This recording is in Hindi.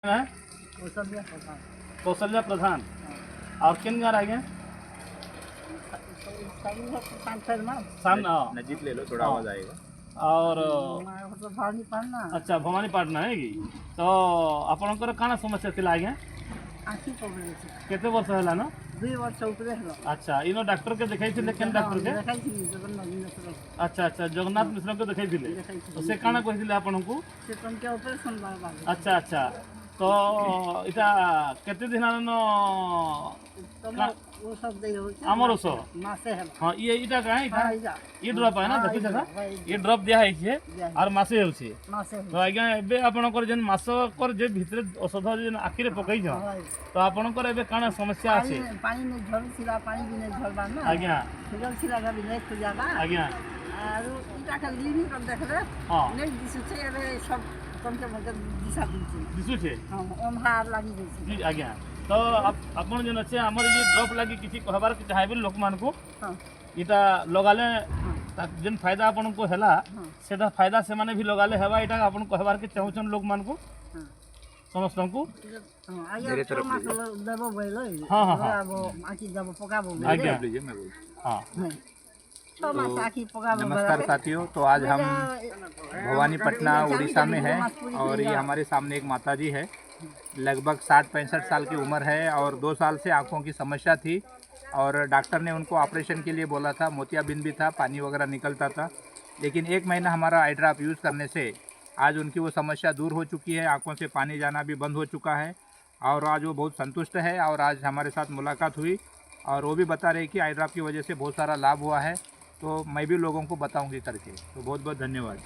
है कौशल्या प्रधान। कौशल्या प्रधान और किन गार आगे सामने नजीक ले लो, थोड़ा आवाज आएगा। और भवानी पाना अच्छा भवानी पाटना है कि तो आपनकर काना समस्या थिला आगे आखि प्रॉब्लम केते वर्ष हैला न 2 वर्ष उपरे हलो। अच्छा इनो डॉक्टर के देखाई थिले केन डॉक्टर के देखाई छी जगन्नाथ मिश्र अच्छा अच्छा जगन्नाथ मिश्र के देखाई थिले तो से काना कहिथिले आपनकु से तनके ऑपरेशन बाबा। अच्छा अच्छा तो इटा केते दिन न वो सब दे हो हमर ओस मासे है। हां ये इटा का है इटा इजा ये ड्रॉप है ना देखि जगह ये ड्रॉप दिया है छे और मासे होछि मासे तो आज्ञा एबे आपनकर जेन मासकर जे भितरे औषध जेन आखिरे पकई छ तो आपनकर एबे काना समस्या আছে पानी में झल छिला पानी भी नहीं झलबा ना आज्ञा झल छिला का भी नहीं खुजाबा आज्ञा और इटा का लिमिट कर देखले हां नहीं दिसु छे एबे सब कमसे कम दिशा दिसु छे हां ओमहार लागि छै जी आज्ञा तो आपन जेन আছে हमर ये ड्रॉप लागि किछि कहबार के चाहेबे लोक मान को हां इटा लगाले जेन फायदा आपन को हैला सेटा फायदा से माने भी लगाले हेबा इटा आपन कहबार के चाहउछन लोक मान को समस्त को मेरे तरफ देबो बोलो। हां हां हां वो आखि जब पकाबो आज्ञा लीजिए, मैं बोल। हां तो मास आखि पकाबो। नमस्कार साथियों, तो आज हम भवानीपटना उड़ीसा में हैं और ये हमारे सामने एक माताजी है, लगभग 60-65 साल की उम्र है और 2 साल से आंखों की समस्या थी और डॉक्टर ने उनको ऑपरेशन के लिए बोला था। मोतियाबिंद भी था, पानी वगैरह निकलता था, लेकिन 1 महीना हमारा आई ड्रॉप यूज़ करने से आज उनकी वो समस्या दूर हो चुकी है। आंखों से पानी जाना भी बंद हो चुका है और आज वो बहुत संतुष्ट है और आज हमारे साथ मुलाकात हुई और वो भी बता रहे कि आई ड्रॉप की वजह से बहुत सारा लाभ हुआ है। तो मैं भी लोगों को बताऊंगी करके। तो बहुत बहुत धन्यवाद।